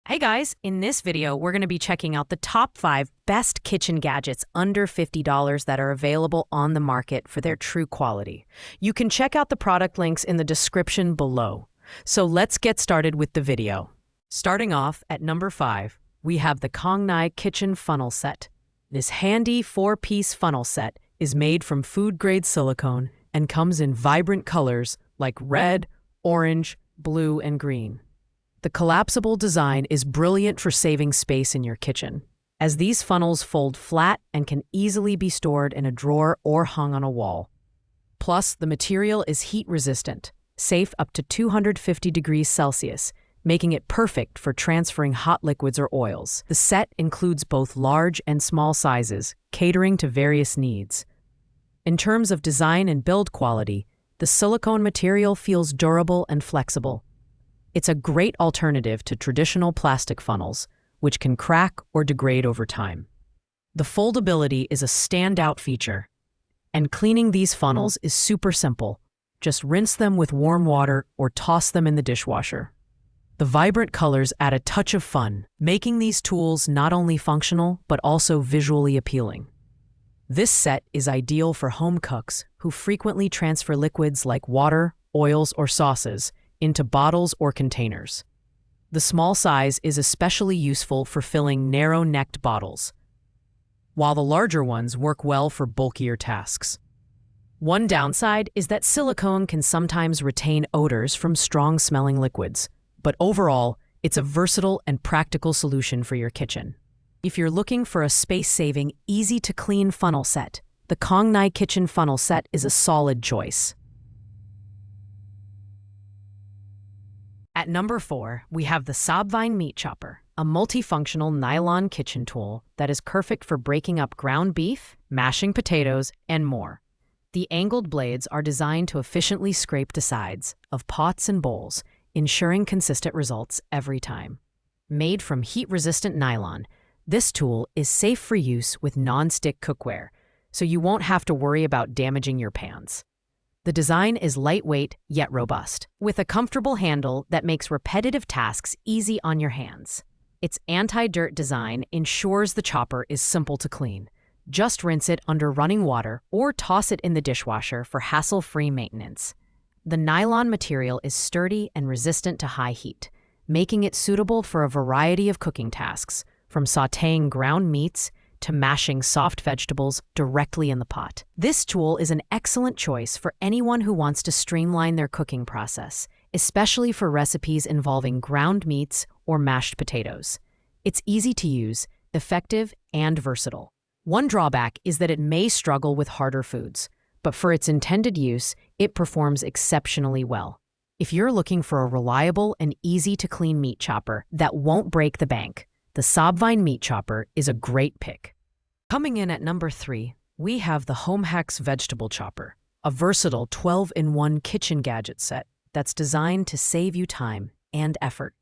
Hey guys, in this video, we're going to be checking out the top 5 best kitchen gadgets under $50 that are available on the market for their true quality. You can check out the product links in the description below. So let's get started with the video. Starting off at number 5, we have the Kongnai Kitchen Funnel Set. This handy 4-piece funnel set is made from food-grade silicone and comes in vibrant colors like red, orange, blue, and green. The collapsible design is brilliant for saving space in your kitchen, as these funnels fold flat and can easily be stored in a drawer or hung on a wall. Plus, the material is heat-resistant, safe up to 250 degrees Celsius, making it perfect for transferring hot liquids or oils. The set includes both large and small sizes, catering to various needs. In terms of design and build quality, the silicone material feels durable and flexible. It's a great alternative to traditional plastic funnels, which can crack or degrade over time. The foldability is a standout feature, and cleaning these funnels is super simple. Just rinse them with warm water or toss them in the dishwasher. The vibrant colors add a touch of fun, making these tools not only functional but also visually appealing. This set is ideal for home cooks who frequently transfer liquids like water, oils, or sauces into bottles or containers. The small size is especially useful for filling narrow-necked bottles, while the larger ones work well for bulkier tasks. One downside is that silicone can sometimes retain odors from strong-smelling liquids, but overall, it's a versatile and practical solution for your kitchen. If you're looking for a space-saving, easy-to-clean funnel set, the Kongnai Kitchen Funnel Set is a solid choice. At number 4, we have the Sabvine Meat Chopper, a multifunctional nylon kitchen tool that is perfect for breaking up ground beef, mashing potatoes, and more. The angled blades are designed to efficiently scrape the sides of pots and bowls, ensuring consistent results every time. Made from heat-resistant nylon, this tool is safe for use with non-stick cookware, so you won't have to worry about damaging your pans. The design is lightweight yet robust, with a comfortable handle that makes repetitive tasks easy on your hands. Its anti-dirt design ensures the chopper is simple to clean. Just rinse it under running water or toss it in the dishwasher for hassle-free maintenance. The nylon material is sturdy and resistant to high heat, making it suitable for a variety of cooking tasks, from sautéing ground meats to mashing soft vegetables directly in the pot. This tool is an excellent choice for anyone who wants to streamline their cooking process, especially for recipes involving ground meats or mashed potatoes. It's easy to use, effective, and versatile. One drawback is that it may struggle with harder foods, but for its intended use, it performs exceptionally well. If you're looking for a reliable and easy-to-clean meat chopper that won't break the bank, the Sabvine Meat Chopper is a great pick. Coming in at number 3, we have the HomeHacks Vegetable Chopper, a versatile 12-in-1 kitchen gadget set that's designed to save you time and effort.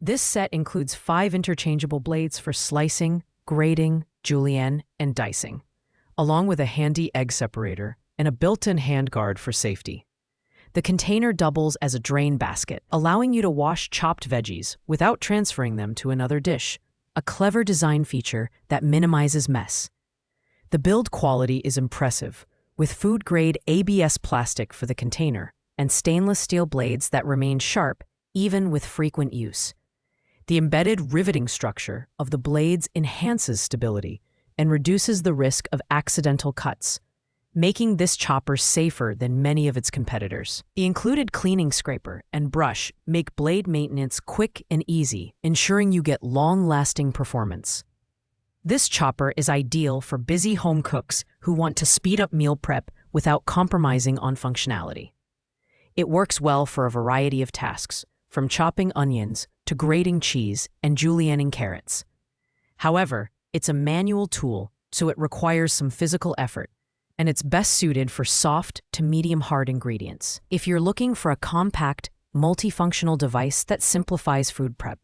This set includes 5 interchangeable blades for slicing, grating, julienne, and dicing, along with a handy egg separator and a built-in handguard for safety. The container doubles as a drain basket, allowing you to wash chopped veggies without transferring them to another dish. A clever design feature that minimizes mess. The build quality is impressive, with food-grade ABS plastic for the container and stainless steel blades that remain sharp even with frequent use. The embedded riveting structure of the blades enhances stability and reduces the risk of accidental cuts, making this chopper safer than many of its competitors. The included cleaning scraper and brush make blade maintenance quick and easy, ensuring you get long-lasting performance. This chopper is ideal for busy home cooks who want to speed up meal prep without compromising on functionality. It works well for a variety of tasks, from chopping onions to grating cheese and julienning carrots. However, it's a manual tool, so it requires some physical effort, and it's best suited for soft to medium-hard ingredients. If you're looking for a compact, multifunctional device that simplifies food prep,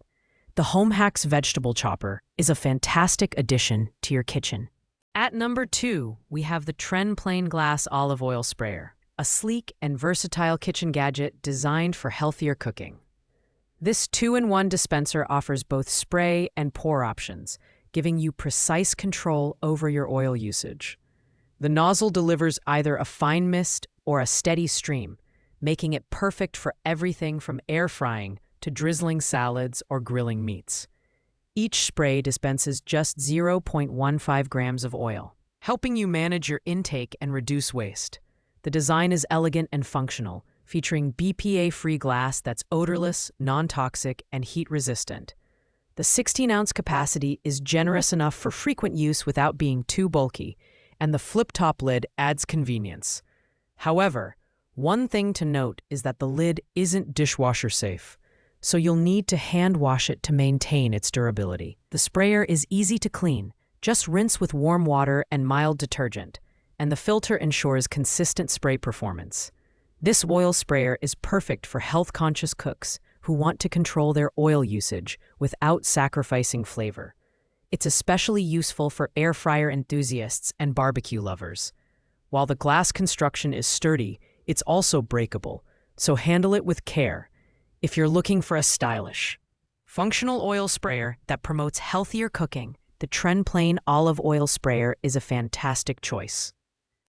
the HomeHacks Vegetable Chopper is a fantastic addition to your kitchen. At number 2, we have the Tren Plain Glass Olive Oil Sprayer, a sleek and versatile kitchen gadget designed for healthier cooking. This 2-in-1 dispenser offers both spray and pour options, giving you precise control over your oil usage. The nozzle delivers either a fine mist or a steady stream, making it perfect for everything from air frying to drizzling salads or grilling meats. Each spray dispenses just 0.15 grams of oil, helping you manage your intake and reduce waste. The design is elegant and functional, featuring BPA-free glass that's odorless, non-toxic, and heat-resistant. The 16-ounce capacity is generous enough for frequent use without being too bulky, and the flip-top lid adds convenience. However, one thing to note is that the lid isn't dishwasher safe, so you'll need to hand wash it to maintain its durability. The sprayer is easy to clean. Just rinse with warm water and mild detergent, and the filter ensures consistent spray performance. This oil sprayer is perfect for health-conscious cooks who want to control their oil usage without sacrificing flavor. It's especially useful for air fryer enthusiasts and barbecue lovers. While the glass construction is sturdy, it's also breakable, so handle it with care if you're looking for a stylish, functional oil sprayer that promotes healthier cooking. The Trend Plain Olive Oil Sprayer is a fantastic choice.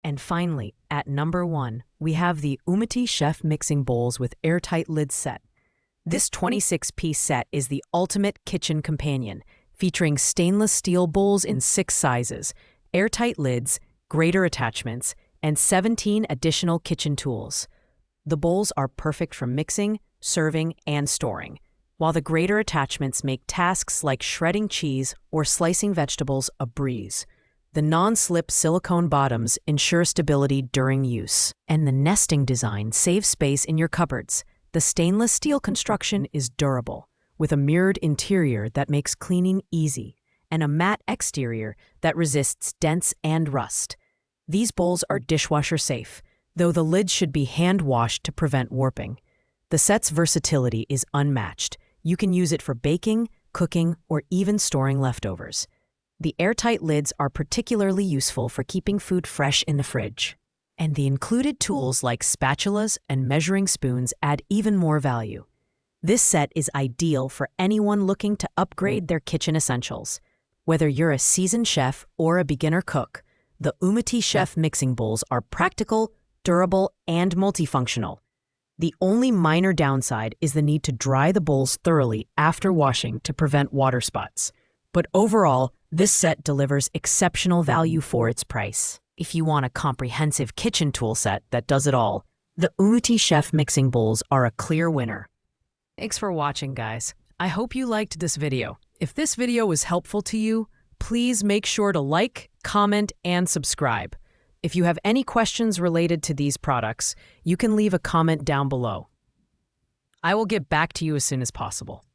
And finally, at number 1, we have the Umati Chef Mixing Bowls with Airtight Lid Set. This 26-piece set is the ultimate kitchen companion, featuring stainless steel bowls in 6 sizes, airtight lids, grater attachments, and 17 additional kitchen tools. The bowls are perfect for mixing, serving, and storing, while the grater attachments make tasks like shredding cheese or slicing vegetables a breeze. The non-slip silicone bottoms ensure stability during use, and the nesting design saves space in your cupboards. The stainless steel construction is durable, with a mirrored interior that makes cleaning easy, and a matte exterior that resists dents and rust. These bowls are dishwasher safe, though the lids should be hand-washed to prevent warping. The set's versatility is unmatched. You can use it for baking, cooking, or even storing leftovers. The airtight lids are particularly useful for keeping food fresh in the fridge. And the included tools like spatulas and measuring spoons add even more value. This set is ideal for anyone looking to upgrade their kitchen essentials. Whether you're a seasoned chef or a beginner cook, the Umati Chef Mixing Bowls are practical, durable, and multifunctional. The only minor downside is the need to dry the bowls thoroughly after washing to prevent water spots. But overall, this set delivers exceptional value for its price. If you want a comprehensive kitchen tool set that does it all, the Umati Chef Mixing Bowls are a clear winner. Thanks for watching, guys. I hope you liked this video. If this video was helpful to you, please make sure to like, comment, and subscribe. If you have any questions related to these products, you can leave a comment down below. I will get back to you as soon as possible.